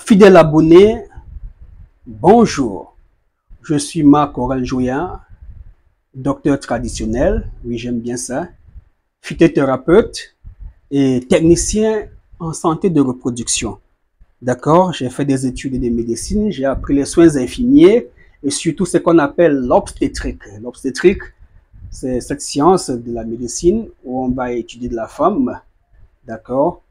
Fidèle abonné, bonjour. Je suis Marc Aurel Joya, docteur traditionnel, oui j'aime bien ça, phytothérapeute et technicien en santé de reproduction. D'accord, j'ai fait des études de médecine, j'ai appris les soins infirmiers et surtout ce qu'on appelle l'obstétrique. L'obstétrique, c'est cette science de la médecine où on va étudier de la femme, d'accord,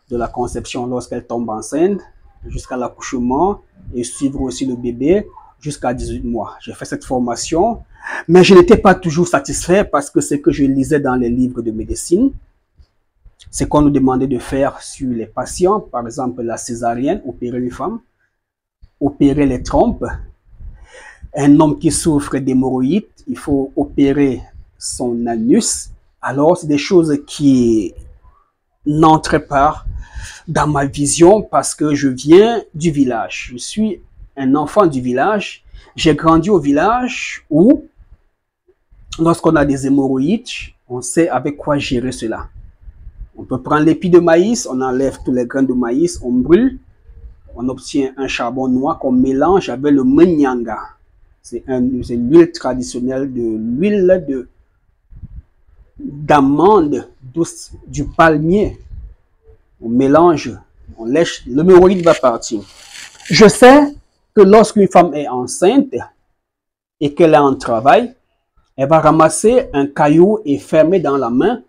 de la conception lorsqu'elle tombe enceinte jusqu'à l'accouchement et suivre aussi le bébé jusqu'à 18 mois. J'ai fait cette formation, mais je n'étais pas toujours satisfait parce que ce que je lisais dans les livres de médecine, c'est qu'on nous demandait de faire sur les patients, par exemple la césarienne, opérer une femme, opérer les trompes. Un homme qui souffre d'hémorroïdes, il faut opérer son anus. Alors, c'est des choses qui n'entraient pas dans ma vision parce que je viens du village. Je suis un enfant du village. J'ai grandi au village où, lorsqu'on a des hémorroïdes, on sait avec quoi gérer cela. On peut prendre l'épi de maïs, on enlève tous les grains de maïs, on brûle, on obtient un charbon noir qu'on mélange avec le manyanga. C'est l'huile traditionnelle l'huile d'amande douce du palmier. On mélange, on lèche, l'hémorroïde va partir. Je sais que lorsqu'une femme est enceinte et qu'elle est en travail, elle va ramasser un caillou et fermer dans la main.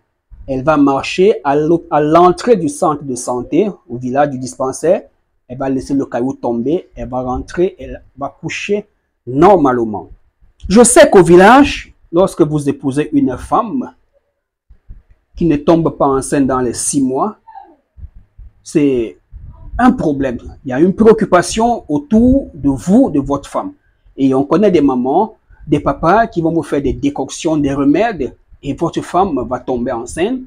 Elle va marcher à l'entrée du centre de santé, au village du dispensaire. Elle va laisser le caillou tomber, elle va rentrer, elle va coucher normalement. Je sais qu'au village, lorsque vous épousez une femme qui ne tombe pas enceinte dans les 6 mois, c'est un problème. Il y a une préoccupation autour de vous, de votre femme. Et on connaît des mamans, des papas qui vont vous faire des décoctions, des remèdes, et votre femme va tomber enceinte.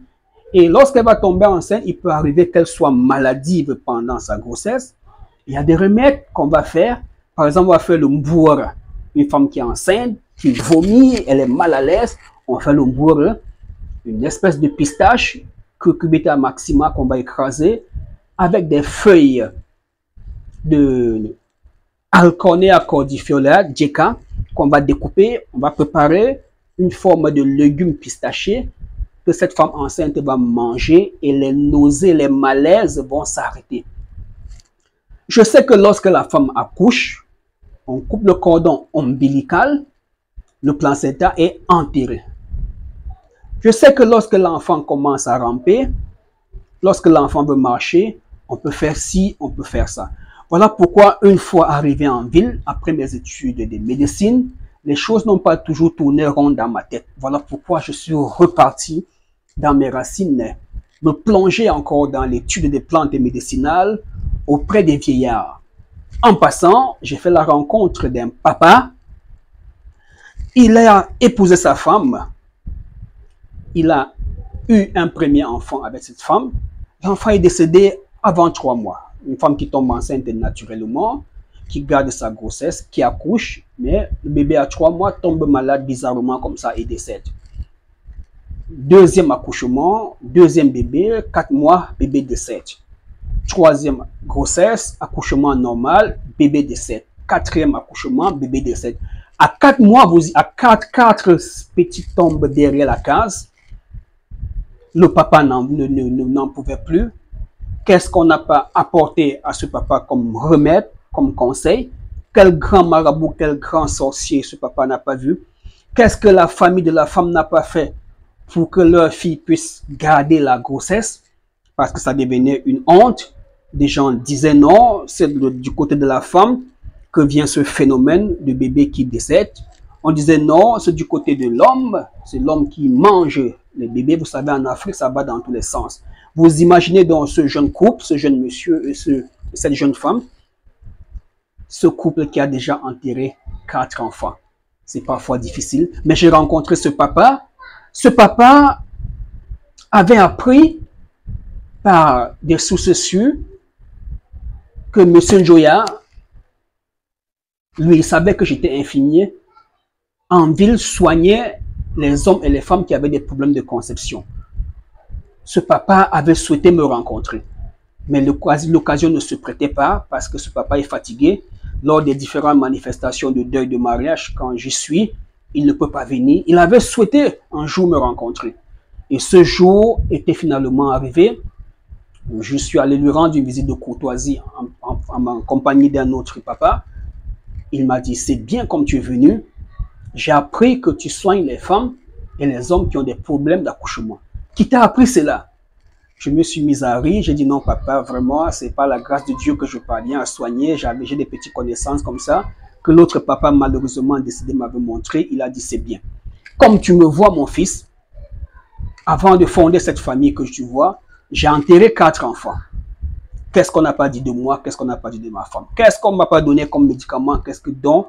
Et lorsqu'elle va tomber enceinte, il peut arriver qu'elle soit maladive pendant sa grossesse. Il y a des remèdes qu'on va faire. Par exemple, on va faire le mboura. Une femme qui est enceinte, qui vomit, elle est mal à l'aise, on fait le mboura, une espèce de pistache, cucurbita maxima qu'on va écraser, avec des feuilles de Alcornea cordifolia, djeka, qu'on va découper. On va préparer une forme de légumes pistachés que cette femme enceinte va manger et les nausées, les malaises vont s'arrêter. Je sais que lorsque la femme accouche, on coupe le cordon ombilical, le placenta est enterré. Je sais que lorsque l'enfant commence à ramper, lorsque l'enfant veut marcher, on peut faire ci, on peut faire ça. Voilà pourquoi, une fois arrivé en ville, après mes études de médecine, les choses n'ont pas toujours tourné rond dans ma tête. Voilà pourquoi je suis reparti dans mes racines, me plonger encore dans l'étude des plantes médicinales auprès des vieillards. En passant, j'ai fait la rencontre d'un papa. Il a épousé sa femme. Il a eu un premier enfant avec cette femme. L'enfant est décédé avant 3 mois. Une femme qui tombe enceinte naturellement, qui garde sa grossesse, qui accouche, mais le bébé à 3 mois tombe malade bizarrement comme ça et décède. Deuxième accouchement, deuxième bébé, 4 mois, bébé décède. Troisième grossesse, accouchement normal, bébé décède. Quatrième accouchement, bébé décède. À 4 mois, à 4 petites tombes derrière la case. Le papa n'en pouvait plus. Qu'est-ce qu'on n'a pas apporté à ce papa comme remède, comme conseil? Quel grand marabout, quel grand sorcier ce papa n'a pas vu? Qu'est-ce que la famille de la femme n'a pas fait pour que leur fille puisse garder la grossesse? Parce que ça devenait une honte. Des gens disaient non, c'est du côté de la femme que vient ce phénomène de bébé qui décède. On disait non, c'est du côté de l'homme, c'est l'homme qui mange les bébés. Vous savez, en Afrique, ça va dans tous les sens. Vous imaginez donc ce jeune couple, ce jeune monsieur et cette jeune femme, ce couple qui a déjà enterré 4 enfants. C'est parfois difficile, mais j'ai rencontré ce papa. Ce papa avait appris par des sources sûres que M. Joya, lui, il savait que j'étais infirmier, en ville soignait les hommes et les femmes qui avaient des problèmes de conception. Ce papa avait souhaité me rencontrer. Mais l'occasion ne se prêtait pas parce que ce papa est fatigué. Lors des différentes manifestations de deuil de mariage, quand j'y suis, il ne peut pas venir. Il avait souhaité un jour me rencontrer. Et ce jour était finalement arrivé. Je suis allé lui rendre une visite de courtoisie en compagnie d'un autre papa. Il m'a dit, c'est bien comme tu es venu. J'ai appris que tu soignes les femmes et les hommes qui ont des problèmes d'accouchement. Qui t'a appris cela? Je me suis mis à rire. J'ai dit, non papa, vraiment, c'est pas la grâce de Dieu que je parviens à soigner. J'ai des petites connaissances comme ça que l'autre papa malheureusement décidé m'avait montré. Il a dit, c'est bien. Comme tu me vois, mon fils, avant de fonder cette famille que tu vois, j'ai enterré 4 enfants. Qu'est-ce qu'on n'a pas dit de moi? Qu'est-ce qu'on n'a pas dit de ma femme? Qu'est-ce qu'on ne m'a pas donné comme médicament? Qu'est-ce que donc,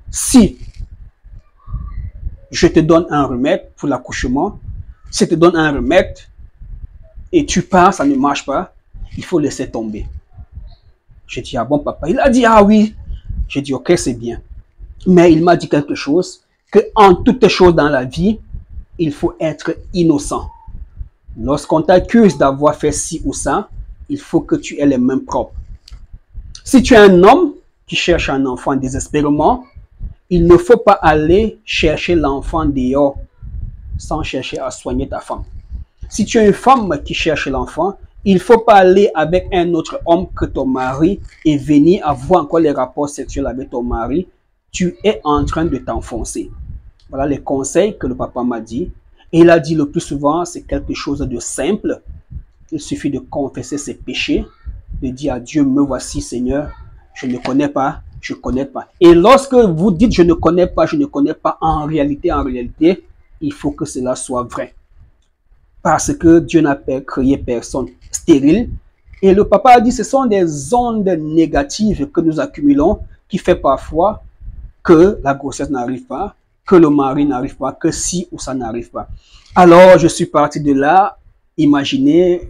si je te donne un remède pour l'accouchement, si je te donne un remède et tu pars, ça ne marche pas, il faut laisser tomber. J'ai dit, ah bon papa? Il a dit, ah oui. J'ai dit, ok, c'est bien. Mais il m'a dit quelque chose, que en toutes choses dans la vie, il faut être innocent. Lorsqu'on t'accuse d'avoir fait ci ou ça, il faut que tu aies les mains propres. Si tu es un homme qui cherche un enfant désespérément, il ne faut pas aller chercher l'enfant dehors sans chercher à soigner ta femme. Si tu es une femme qui cherche l'enfant, il ne faut pas aller avec un autre homme que ton mari et venir avoir encore les rapports sexuels avec ton mari. Tu es en train de t'enfoncer. Voilà les conseils que le papa m'a dit. Et il a dit le plus souvent, c'est quelque chose de simple. Il suffit de confesser ses péchés, de dire à Dieu, me voici Seigneur, je ne connais pas, je ne connais pas. Et lorsque vous dites je ne connais pas, en réalité, il faut que cela soit vrai. Parce que Dieu n'a pas créé personne stérile. Et le papa a dit, ce sont des ondes négatives que nous accumulons qui fait parfois que la grossesse n'arrive pas, que le mari n'arrive pas, que si ou ça n'arrive pas. Alors, je suis parti de là, imaginez,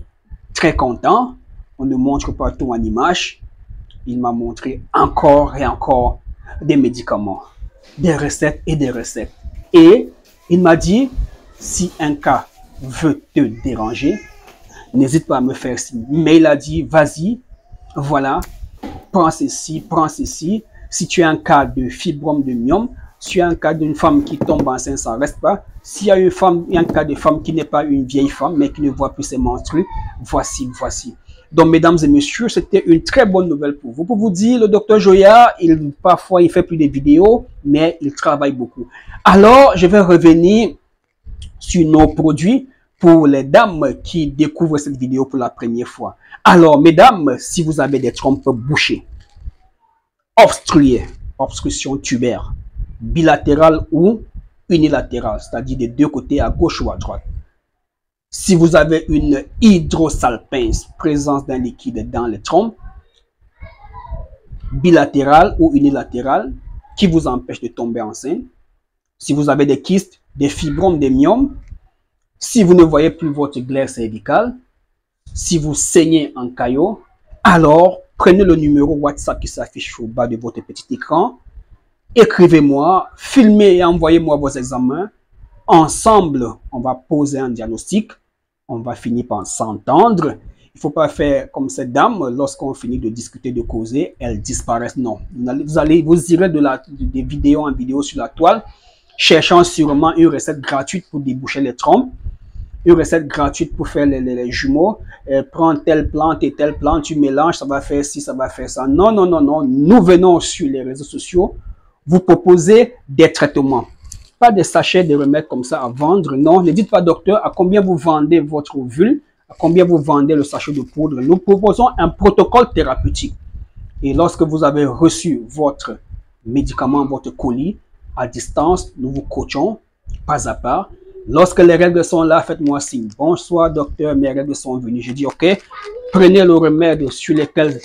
très content. On ne montre pas tout en image. Il m'a montré encore et encore des médicaments, des recettes et des recettes. Et il m'a dit, si un cas veut te déranger, n'hésite pas à me faire signe. Mais il a dit, vas-y, voilà, prends ceci, prends ceci. Si tu as un cas de fibrome de myome, si tu as un cas d'une femme qui tombe enceinte, ça ne reste pas. S'il y a un cas de femme qui n'est pas une vieille femme, mais qui ne voit plus ses menstrues, voici. Donc, mesdames et messieurs, c'était une très bonne nouvelle pour vous. Pour vous dire, le docteur Joya, parfois, il fait plus de vidéos, mais il travaille beaucoup. Alors, je vais revenir sur nos produits pour les dames qui découvrent cette vidéo pour la première fois. Alors, mesdames, si vous avez des trompes bouchées, obstruées, obstruction tubaire, bilatérale ou unilatérale, c'est-à-dire des deux côtés, à gauche ou à droite. Si vous avez une hydrosalpinge, présence d'un liquide dans les trompes, bilatérale ou unilatérale, qui vous empêche de tomber enceinte. Si vous avez des kystes, des fibromes, des myomes, si vous ne voyez plus votre glaire cervicale, si vous saignez en caillot, alors prenez le numéro WhatsApp qui s'affiche au bas de votre petit écran. Écrivez-moi, filmez et envoyez-moi vos examens. Ensemble, on va poser un diagnostic. On va finir par s'entendre. Il ne faut pas faire comme cette dame, lorsqu'on finit de discuter, de causer, elle disparaît. Non, vous irez des vidéos en vidéo sur la toile, cherchant sûrement une recette gratuite pour déboucher les trompes, une recette gratuite pour faire les jumeaux. Prends telle plante et telle plante, tu mélanges, ça va faire ci, ça va faire ça. Non. Nous venons sur les réseaux sociaux vous proposer des traitements. Pas des sachets de remèdes comme ça à vendre. Non, ne dites pas, docteur, à combien vous vendez votre ovule, à combien vous vendez le sachet de poudre. Nous proposons un protocole thérapeutique. Et lorsque vous avez reçu votre médicament, votre colis, à distance, nous vous coachons pas à pas. Lorsque les règles sont là, faites-moi signe. Bonsoir, docteur, mes règles sont venues. Je dis, ok, prenez le remède sur lequel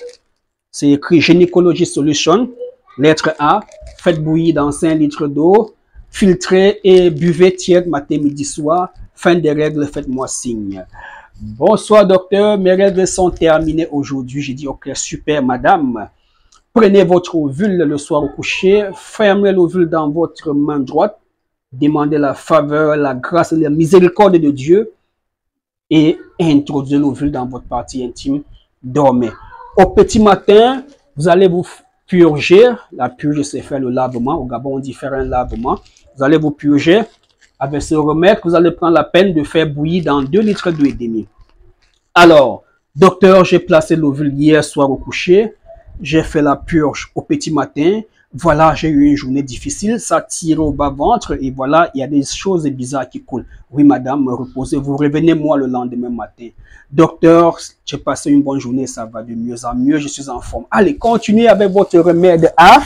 c'est écrit Gynécologie Solution, lettre A, faites bouillir dans 5 litres d'eau, filtrez et buvez tiède matin, midi, soir. Fin des règles, faites-moi signe. Bonsoir, docteur, mes règles sont terminées aujourd'hui. J'ai dit, ok, super, madame. Prenez votre ovule le soir au coucher, fermez l'ovule dans votre main droite, demandez la faveur, la grâce et la miséricorde de Dieu et introduisez l'ovule dans votre partie intime dormez. Au petit matin, vous allez vous purger. La purge, c'est faire le lavement. Au Gabon, on dit faire un lavement. Vous allez vous purger. Avec ce remède, vous allez prendre la peine de faire bouillir dans 2 litres d'eau et demie. Alors, docteur, j'ai placé l'ovule hier soir au coucher. J'ai fait la purge au petit matin. Voilà, j'ai eu une journée difficile. Ça tire au bas-ventre et voilà, il y a des choses bizarres qui coulent. Oui, madame, reposez-vous. Revenez-moi le lendemain matin. Docteur, j'ai passé une bonne journée. Ça va de mieux en mieux. Je suis en forme. Allez, continuez avec votre remède A.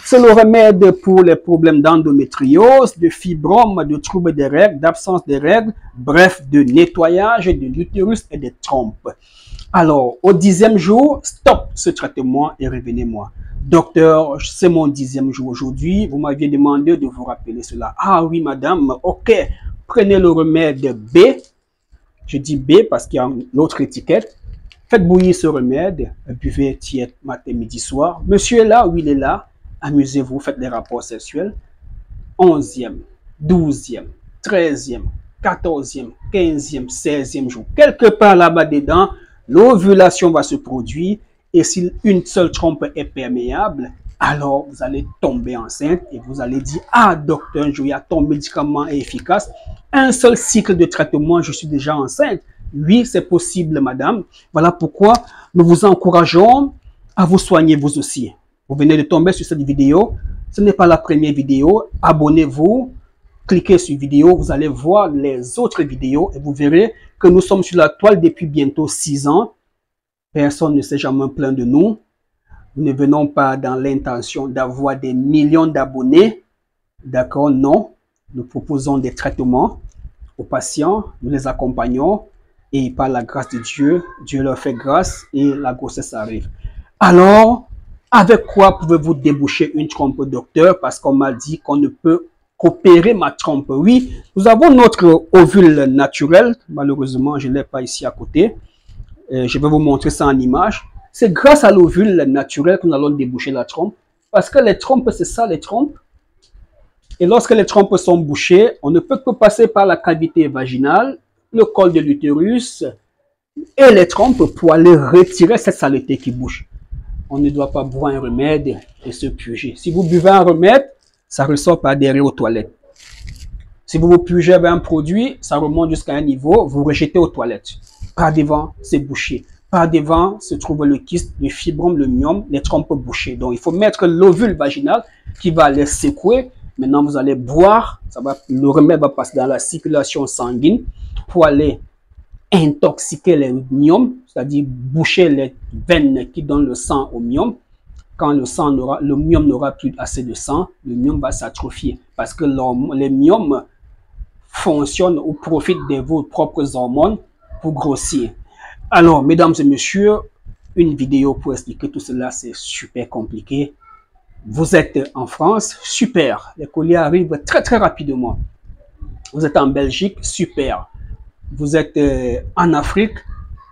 C'est le remède pour les problèmes d'endométriose, de fibrome, de troubles des règles, d'absence des règles, bref, de nettoyage de l'utérus et des trompes. Alors, au 10e jour, stop ce traitement et revenez-moi. Docteur, c'est mon 10e jour aujourd'hui. Vous m'aviez demandé de vous rappeler cela. Ah oui, madame, ok. Prenez le remède B. Je dis B parce qu'il y a l'autre étiquette. Faites bouillir ce remède. Buvez tiède matin, midi, soir. Monsieur est là? Oui, il est là. Amusez-vous, faites des rapports sexuels. 11e, 12e, 13e, 14e, 15e, 16e jour. Quelque part là-bas dedans, l'ovulation va se produire. Et si une seule trompe est perméable, alors vous allez tomber enceinte et vous allez dire, ah docteur, ton médicament est efficace. Un seul cycle de traitement, je suis déjà enceinte. Oui, c'est possible, madame. Voilà pourquoi nous vous encourageons à vous soigner vous aussi. Vous venez de tomber sur cette vidéo. Ce n'est pas la première vidéo. Abonnez-vous. Cliquez sur vidéo. Vous allez voir les autres vidéos et vous verrez que nous sommes sur la toile depuis bientôt 6 ans. Personne ne s'est jamais plaint de nous. Nous ne venons pas dans l'intention d'avoir des millions d'abonnés. D'accord? Non. Nous proposons des traitements aux patients. Nous les accompagnons. Et par la grâce de Dieu, Dieu leur fait grâce et la grossesse arrive. Alors, avec quoi pouvez-vous déboucher une trompe, docteur? Parce qu'on m'a dit qu'on ne peut qu'opérer ma trompe. Oui, nous avons notre ovule naturel. Malheureusement, je ne l'ai pas ici à côté. Je vais vous montrer ça en image. C'est grâce à l'ovule naturel que nous allons déboucher la trompe. Parce que les trompes, c'est ça, les trompes. Et lorsque les trompes sont bouchées, on ne peut que passer par la cavité vaginale, le col de l'utérus et les trompes pour aller retirer cette saleté qui bouge. On ne doit pas boire un remède et se purger. Si vous buvez un remède, ça ressort par derrière aux toilettes. Si vous vous purgez avec un produit, ça remonte jusqu'à un niveau, vous rejetez aux toilettes. Par devant, c'est bouché. Par devant se trouve le kyste, le fibrome, le myome, les trompes bouchées. Donc, il faut mettre l'ovule vaginal qui va les secouer. Maintenant, vous allez boire. Le remède va passer dans la circulation sanguine pour aller intoxiquer les myomes, c'est-à-dire boucher les veines qui donnent le sang au myome. Quand le myome n'aura plus assez de sang, le myome va s'atrophier parce que les myomes fonctionnent ou profitent de vos propres hormones pour grossir. Alors, mesdames et messieurs, une vidéo pour expliquer tout cela, c'est super compliqué. Vous êtes en France, super. Les colis arrivent très très rapidement. Vous êtes en Belgique, super. Vous êtes en Afrique,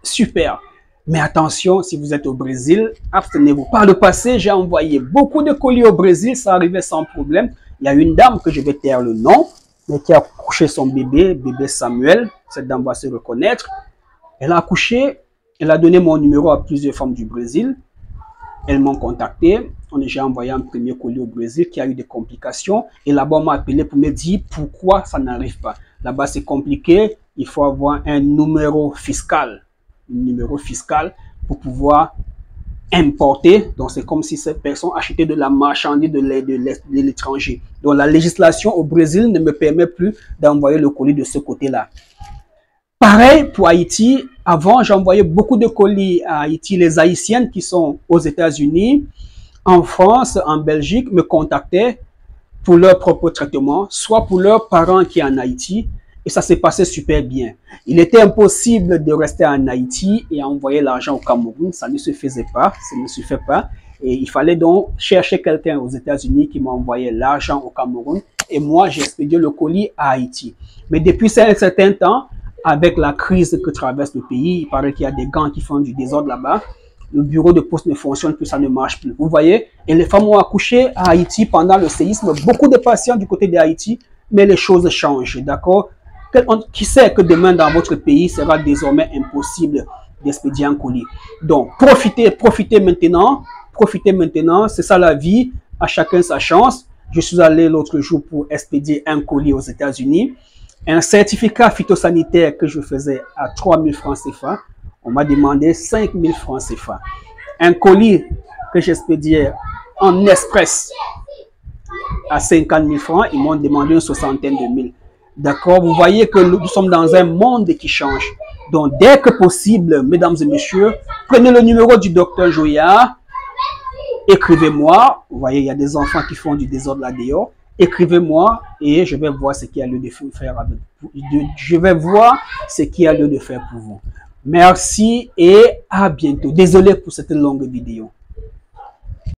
super. Mais attention, si vous êtes au Brésil, abstenez-vous. Par le passé, j'ai envoyé beaucoup de colis au Brésil, ça arrivait sans problème. Il y a une dame que je vais taire le nom, mais qui a accouché son bébé Samuel. Cette dame va se reconnaître. Elle a accouché, elle a donné mon numéro à plusieurs femmes du Brésil. Elles m'ont contacté. J'ai envoyé un premier colis au Brésil qui a eu des complications. Et là-bas, on m'a appelé pour me dire pourquoi ça n'arrive pas. Là-bas, c'est compliqué. Il faut avoir un numéro fiscal. Un numéro fiscal pour pouvoir importer. Donc, c'est comme si cette personne achetait de la marchandise de l'étranger. Donc, la législation au Brésil ne me permet plus d'envoyer le colis de ce côté-là. Pareil pour Haïti. Avant, j'envoyais beaucoup de colis à Haïti. Les Haïtiennes qui sont aux États-Unis, en France, en Belgique, me contactaient pour leur propre traitement, soit pour leurs parents qui sont en Haïti. Et ça s'est passé super bien. Il était impossible de rester en Haïti et envoyer l'argent au Cameroun. Ça ne se faisait pas. Ça ne se fait pas. Et il fallait donc chercher quelqu'un aux États-Unis qui m'envoyait l'argent au Cameroun. Et moi, j'ai expédié le colis à Haïti. Mais depuis un certain temps, avec la crise que traverse le pays, il paraît qu'il y a des gangs qui font du désordre là-bas. Le bureau de poste ne fonctionne plus, ça ne marche plus. Vous voyez? Et les femmes ont accouché à Haïti pendant le séisme. Beaucoup de patients du côté d'Haïti, mais les choses changent, d'accord? Qui sait que demain dans votre pays sera désormais impossible d'expédier un colis. Donc, profitez maintenant. Profitez maintenant. C'est ça la vie. À chacun sa chance. Je suis allé l'autre jour pour expédier un colis aux États-Unis. Un certificat phytosanitaire que je faisais à 3 000 francs CFA. On m'a demandé 5 000 francs CFA. Un colis que j'expédiais en express à 50 000 francs, ils m'ont demandé une soixantaine de mille. D'accord? Vous voyez que nous sommes dans un monde qui change. Donc, dès que possible, mesdames et messieurs, prenez le numéro du docteur Joya, écrivez-moi. Vous voyez, il y a des enfants qui font du désordre là-dehors. Écrivez-moi et je vais voir ce qu'il y a lieu de faire avec vous. Je vais voir ce qu'il y a lieu de faire pour vous. Merci et à bientôt. Désolé pour cette longue vidéo.